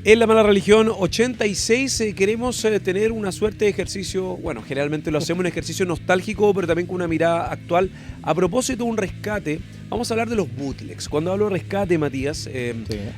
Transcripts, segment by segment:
En La Mala Religión 86 queremos tener una suerte de ejercicio, bueno, generalmente lo hacemos un ejercicio nostálgico, pero también con una mirada actual. A propósito de un rescate, vamos a hablar de los bootlegs. Cuando hablo de rescate, Matías,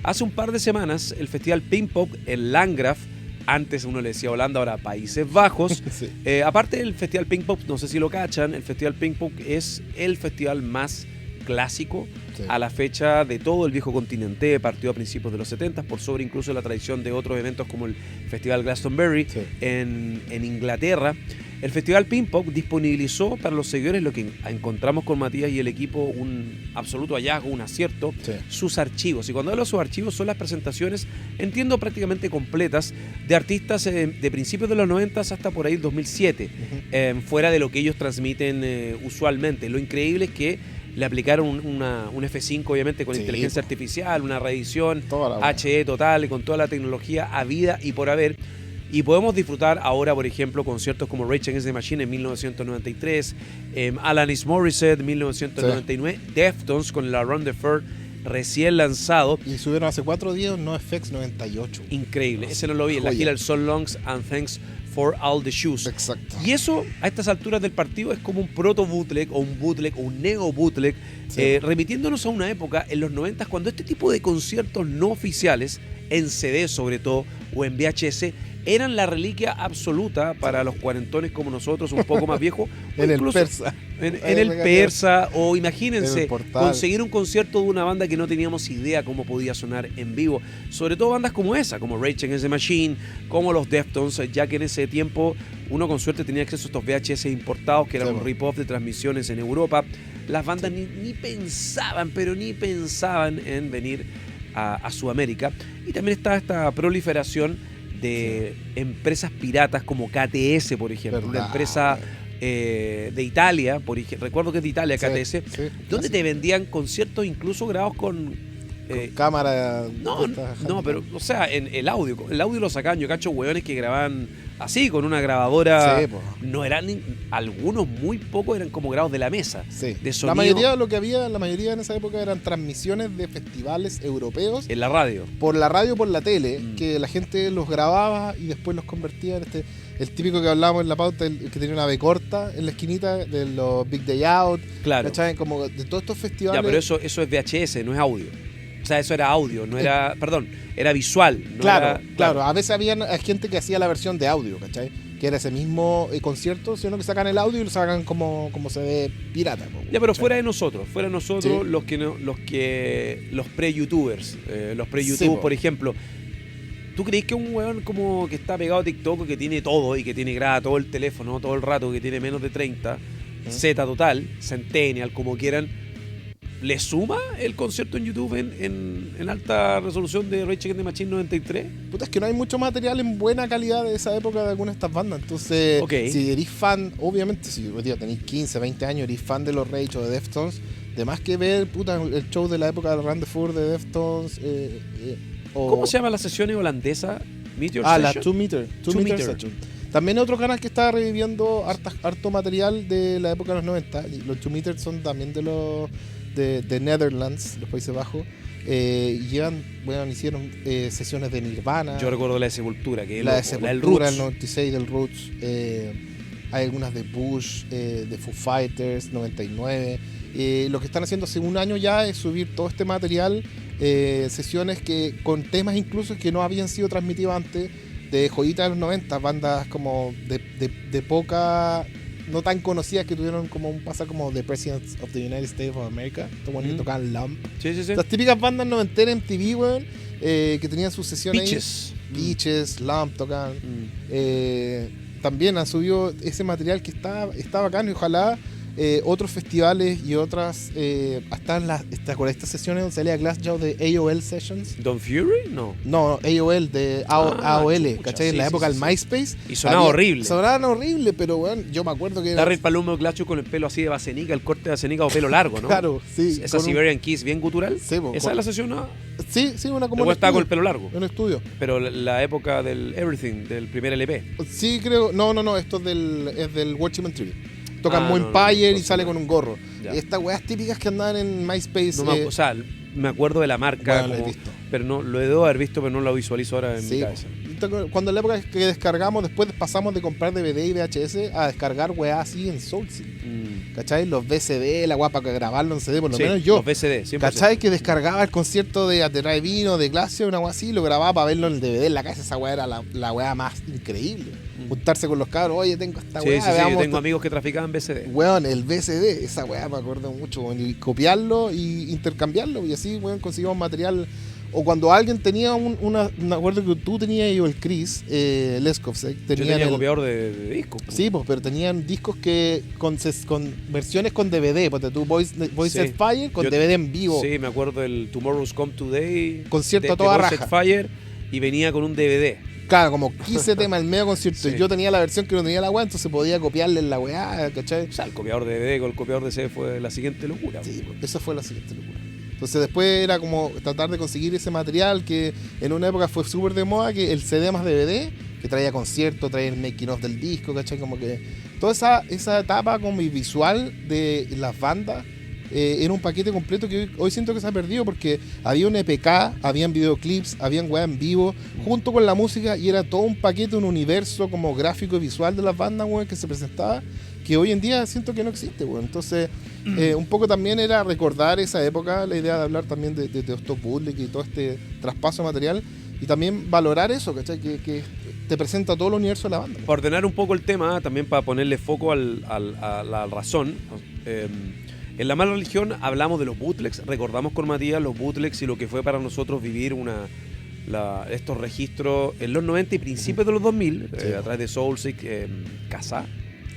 hace un par de semanas el festival Pinkpop en Landgraf, antes uno le decía Holanda, ahora Países Bajos. Sí. Aparte del festival Pinkpop, no sé si lo cachan, el festival Pinkpop es el festival más clásico a la fecha de todo el viejo continente, partió a principios de los 70, por sobre incluso la tradición de otros eventos como el Festival Glastonbury en Inglaterra. El Festival Pinkpop disponibilizó para los seguidores, lo que encontramos con Matías y el equipo, un absoluto hallazgo, un acierto, sus archivos. Y cuando hablo de sus archivos son las presentaciones, entiendo, prácticamente completas, de artistas de principios de los 90 hasta por ahí el 2007, fuera de lo que ellos transmiten usualmente. Lo increíble es que le aplicaron un F5, obviamente, con inteligencia artificial, una reedición HD total, con toda la tecnología habida y por haber. Y podemos disfrutar ahora, por ejemplo, conciertos como Rage Against the Machine en 1993, Alanis Morissette en 1999, Deftones con el Around the Fur recién lanzado. Y subieron hace 4 días NoFX 98. Increíble, ese no lo vi, en la gira el So Longs and Thanks for All the Shoes. Exacto. Y eso, a estas alturas del partido, es como un proto-bootleg o un bootleg o un neo-bootleg, remitiéndonos a una época en los 90 cuando este tipo de conciertos no oficiales, en CD sobre todo, o en VHS, eran la reliquia absoluta para los cuarentones como nosotros, un poco más viejos. En el persa. En el persa, o imagínense, conseguir un concierto de una banda que no teníamos idea cómo podía sonar en vivo. Sobre todo bandas como esa, como Rage Against the Machine, como los Deftones, ya que en ese tiempo uno con suerte tenía acceso a estos VHS importados, que eran un rip-off de transmisiones en Europa. Las bandas ni pensaban, pero ni pensaban en venir a Sudamérica. Y también está esta proliferación de empresas piratas como KTS, por ejemplo, una empresa de Italia, recuerdo que es de Italia, KTS, donde te vendían conciertos incluso grabados con cámara. No, pero, o sea, en el audio lo sacaban, yo cacho hueones que grababan así, con una grabadora. No eran, algunos muy pocos eran como grabados de la mesa. De sonido. La mayoría en esa época eran transmisiones de festivales europeos. En la radio. Por la radio, por la tele, que la gente los grababa y después los convertía en el típico que hablábamos en la pauta, el que tenía una B corta en la esquinita, de los Big Day Out. Claro. ¿Cachai? Como de todos estos festivales. Ya, pero eso es VHS, no es audio. O sea, eso era audio, no era, era visual. No claro. A veces había gente que hacía la versión de audio, ¿cachai? Que era ese mismo concierto, sino que sacan el audio y lo sacan como se ve pirata. Ya, pero fuera de nosotros, los pre-youtubers, los pre-youtube, por ejemplo. ¿Tú crees que un weón como que está pegado a TikTok, que tiene todo y que tiene graba todo el teléfono todo el rato, que tiene menos de 30, Z total, Centennial, como quieran, le suma el concierto en YouTube en alta resolución de Rage Against the Machine 93? Puta, es que no hay mucho material en buena calidad de esa época de algunas de estas bandas. Entonces, si eres fan, obviamente, si tenéis 15, 20 años, eres fan de los Rage o de Deftones, de más que ver el show de la época de Run the Fur de Deftones. ¿Cómo se llama la sesión holandesa? Meteor Session? La 2 Meter Session. También otro canal que está reviviendo harto material de la época de los 90. Y los 2 Meters son también de Netherlands, los Países Bajos. Hicieron sesiones de Nirvana. Yo recuerdo la de Sepultura, que la de Sepultura, el 96 del Roots. Hay algunas de Bush, de Foo Fighters, 99. Lo que están haciendo hace un año ya es subir todo este material, sesiones con temas incluso que no habían sido transmitidos antes, de joyitas de los 90, bandas como de poca, no tan conocidas, que tuvieron como un pasa como The Presidents of the United States of America, que tocaban Lamp. Las típicas bandas noventeras MTV, weón, que tenían sus sesiones Peaches, Lamp tocaban. También han subido ese material que está bacán, y ojalá otros festivales y otras hasta estas sesiones donde salía Glassjaw de AOL Sessions. ¿Don Fury? No, AOL de AOL, ¿cachai? En la época del MySpace. Y sonaba horrible. Sonaban horrible, pero bueno, yo me acuerdo que era Darryl Palumbo Glassjaw con el pelo así de Basenica, el corte de Basenica o pelo largo, ¿no? Claro, sí. Esa Siberian Kiss bien gutural. Sí, ¿Esa es la sesión? ¿No? Sí, una como. Luego estaba con el pelo largo. Un estudio. Pero la época del Everything, del primer LP. Sí, creo. No, esto es del Watchmen Tribute. Tocan Empire y sale con un gorro. Estas weas típicas que andaban en MySpace. O sea, me acuerdo de la marca, Bueno, lo he visto. pero no lo debo haber visto, pero no lo visualizo ahora en mi Sí, cabeza. cuando en la época que descargamos, después pasamos de comprar DVD y VHS a descargar weá así en Soulseek. ¿Cachai? Los VCD, la weá para grabarlo en CD, por lo Sí, menos yo. los VCD, 100%. ¿Cachai? Que descargaba el concierto de Drive-In o de Glacier, una weá así, lo grababa para verlo en el DVD en la casa. Esa weá era la weá más increíble. Juntarse con los cabros, oye, tengo esta Sí, weá. sí, yo veamos tengo amigos que traficaban VCD. Weón, el VCD, esa weá me acuerdo mucho, weón, y copiarlo y intercambiarlo, y así, weón, conseguimos material. O cuando alguien tenía me acuerdo que tú tenías y el Chris, Leskovsek, Yo tenían tenía copiador de discos. Sí, pues, pero tenían discos que con versiones con DVD, porque tú Voice Sí. Set Fire con Yo- DVD en vivo. Sí, me acuerdo del Tomorrow's Come Today. Concierto de a toda Voice raja. at Fire, y venía con un DVD. Claro, como 15 temas el medio concierto. Sí. Y yo tenía la versión que no tenía la weá, entonces podía copiarle en la weá, ¿cachai? O sea, el copiador de DVD con el copiador de CD fue la siguiente locura. Sí, pues, eso fue la siguiente locura. Entonces después era como tratar de conseguir ese material que en una época fue súper de moda, que el CD más DVD, que traía concierto, traía el making of del disco, ¿cachai? Como que toda esa etapa como visual de las bandas era un paquete completo que hoy siento que se ha perdido porque había un EPK, habían videoclips, habían weá en vivo, junto con la música, y era todo un paquete, un universo como gráfico y visual de las bandas, weón, que se presentaba, que hoy en día siento que no existe, weón. Entonces, un poco también era recordar esa época, la idea de hablar también de estos bootleg y todo este traspaso de material, y también valorar eso, ¿cachai? Que te presenta todo el universo de la banda. Para ordenar un poco el tema, también para ponerle foco a la razón. En La Mala Religión hablamos de los bootlegs, recordamos con Matías los bootlegs y lo que fue para nosotros vivir estos registros en los 90 y principios de los 2000, Sí. a través de Soulseek, Kazaa.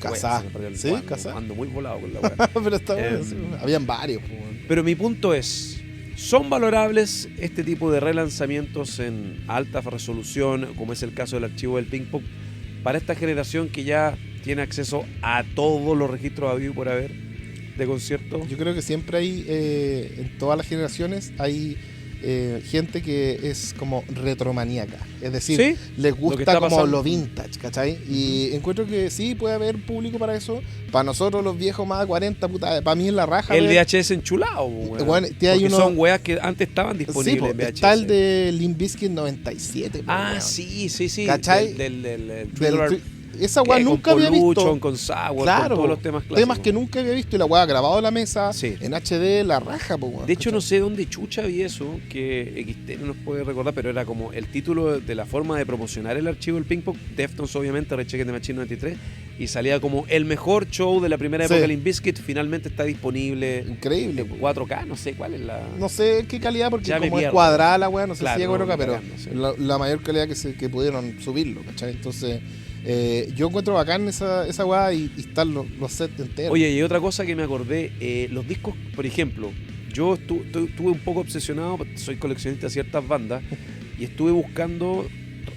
Kazaa. Wea, se me perdió el Sí, cuadro, Kazaa. ando muy volado con la wea. Pero está bueno, Em, sí, habían varios, pues, weón. Pero mi punto es, ¿son valorables este tipo de relanzamientos en alta resolución, como es el caso del archivo del Ping Pong, para esta generación que ya tiene acceso a todos los registros habidos y por haber de conciertos? Yo creo que siempre hay, en todas las generaciones, hay gente que es como retromaníaca. Es decir, ¿Sí? les Lo que gusta está como pasando. lo vintage, ¿cachai? Y encuentro que sí, puede haber público para eso. Para nosotros, los viejos más de 40, puta, para mí es la raja. El ver- VHS enchulado, weón. Bueno, te hay Porque uno- son weas que antes estaban Sí, disponibles po, en VHS. está el de Limp Bizkit 97. po, Ah, weón. sí, sí, sí. ¿Cachai? Del Del Thriller, tri- esa weá nunca con había Poluchon, visto. con Sour, Claro, con todos los temas clásicos. temas que nunca había visto y la weá grabado en la mesa, Sí. en HD, la raja, po, weón, De hecho, no ¿cachai? sé dónde chucha vi eso, que XT no nos puede recordar, pero era como el título de la forma de promocionar el archivo del Ping Pong. Deftones, obviamente, Rage Against the Machine 93, y salía como el mejor show de la primera época Sí. de Limp Bizkit. Finalmente está disponible Increíble, en po. 4K, no sé cuál es la. No sé qué calidad, porque Ya me como es pierdo. cuadrada la weá, no sé Claro, si es no, 4K, ni pero cagando, sí. la mayor calidad que pudieron subirlo, ¿cachai? Entonces, yo encuentro bacán esa weá y están los sets enteros. Oye, y otra cosa que me acordé, los discos, por ejemplo, yo estuve un poco obsesionado, soy coleccionista de ciertas bandas, y estuve buscando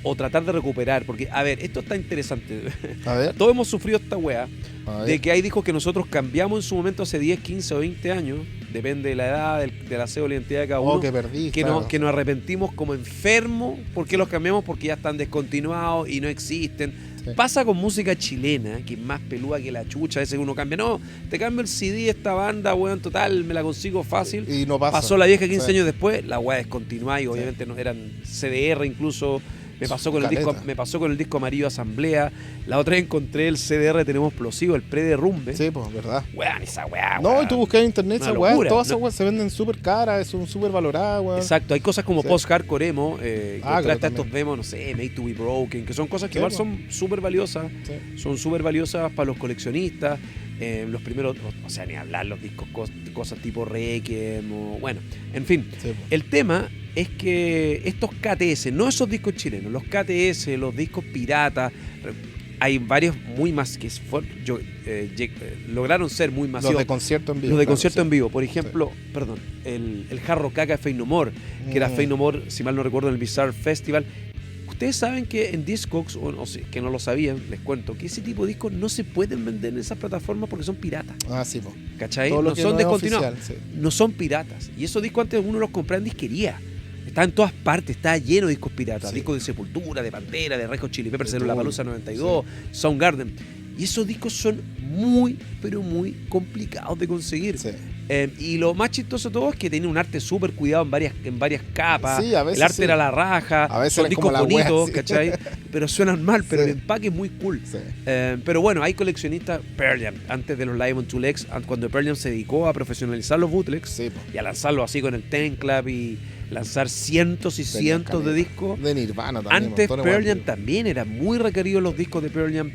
o tratar de recuperar, porque, a ver, esto está interesante. A ver, Todos hemos sufrido esta weá, a ver. de que hay discos que nosotros cambiamos en su momento hace 10, 15 o 20 años, depende de la edad, del aseo de la identidad de cada uno, Oh, que perdí. que, claro. nos arrepentimos como enfermos porque los cambiamos, porque ya están descontinuados y no existen. Sí. Pasa con música chilena, que es más peluda que la chucha. A veces uno cambia, no, te cambio el CD de esta banda, weón, total, me la consigo fácil. Y no pasa. Pasó la vieja 15 Sí. años después, la weá descontinuada y obviamente no eran CDR incluso. Me pasó con el disco Amarillo Asamblea. La otra vez encontré el CDR Tenemos Explosivo, el pre-derrumbe. Sí, pues, verdad. Weón, esa weá. No, weón. y tú buscas en internet Una esa weá, locura, todas ¿no? esas weas se venden súper caras, son súper valoradas, weón. Exacto, hay cosas como Sí. post-hardcore emo, claro, contrasta también. estos demos, no sé, Made to be Broken, que son cosas que Sí, igual po. son súper valiosas, Sí. son súper valiosas para los coleccionistas. Los primeros, o sea, ni hablar los discos, cosas tipo Requiem, o, bueno, en fin. Sí, po. El tema es que estos KTS, no esos discos chilenos, los KTS, los discos piratas, hay varios muy más que lograron ser muy masivos. Los de concierto en vivo. Los de claro, concierto sí. en vivo, por ejemplo, perdón, el Hard Rock Caca de Faith No More, que era Faith No More, si mal no recuerdo, en el Bizarre Festival. Ustedes saben que en Discogs, o si que no lo sabían, les cuento, que ese tipo de discos no se pueden vender en esas plataformas porque son piratas, Ah, sí, po. ¿cachai? Todo lo No que son no es descontinuados, oficial, sí. no son piratas. Y esos discos antes uno los compraba en disquería. Está en todas partes, está lleno de discos piratas, Sí. discos de Sepultura, de Pantera, de Red Hot Chili Peppers, De de Lollapalooza 92, Soundgarden. Y esos discos son muy, pero muy complicados de conseguir. Sí. Y lo más chistoso de todo es que tiene un arte súper cuidado en varias capas. Sí, a veces el arte sí. era la raja. A veces son eran discos como la wea, bonitos, sí. ¿cachai? Pero suenan mal, pero Sí. el empaque es muy cool. Sí. Pero bueno, hay coleccionistas Pearl Jam, antes de los Live on 2 Legs, cuando Pearl Jam se dedicó a profesionalizar los bootlegs Sí, po. y a lanzarlo así con el Ten Club y lanzar cientos y Tenía cientos de caleta. discos. De Nirvana también. Antes montones Pearl de Jam weas. también era muy requerido los discos de Pearl Jam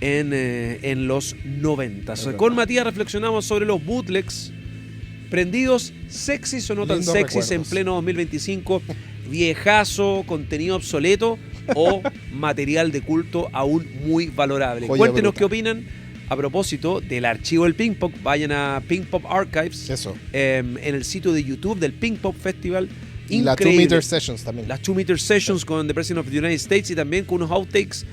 en los 90. Es Con verdad. Matías reflexionamos sobre los bootlegs prendidos, sexys o no tan Lindos sexys en recuerdos. pleno 2025, viejazo, contenido obsoleto o material de culto aún muy valorable. Joya Cuéntenos bruta. qué opinan a propósito del archivo del Pink Pop. Vayan a Pink Pop Archives Eso. en el sitio de YouTube del Pink Pop Festival. Y la 2 Increíble. Meter Sessions también. Las 2 Meter Sessions con The President of the United States y también con unos outtakes,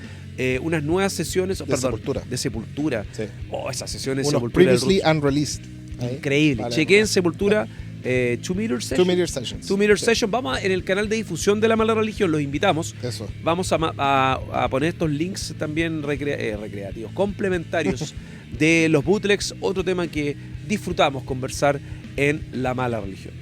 unas nuevas sesiones De Sepultura. de Sepultura. Sí. Oh, esas sesiones de Unos Sepultura del previously Roots. unreleased. Ahí. Increíble. Vale, Chequen vale. Sepultura 2 Meter 2 Sessions. Meter Sessions. 2 Meter Sí. Sessions. Vamos en el canal de difusión de La Mala Religión, los invitamos. Eso. Vamos a poner estos links también recreativos, complementarios de los bootlegs, otro tema que disfrutamos conversar en La Mala Religión.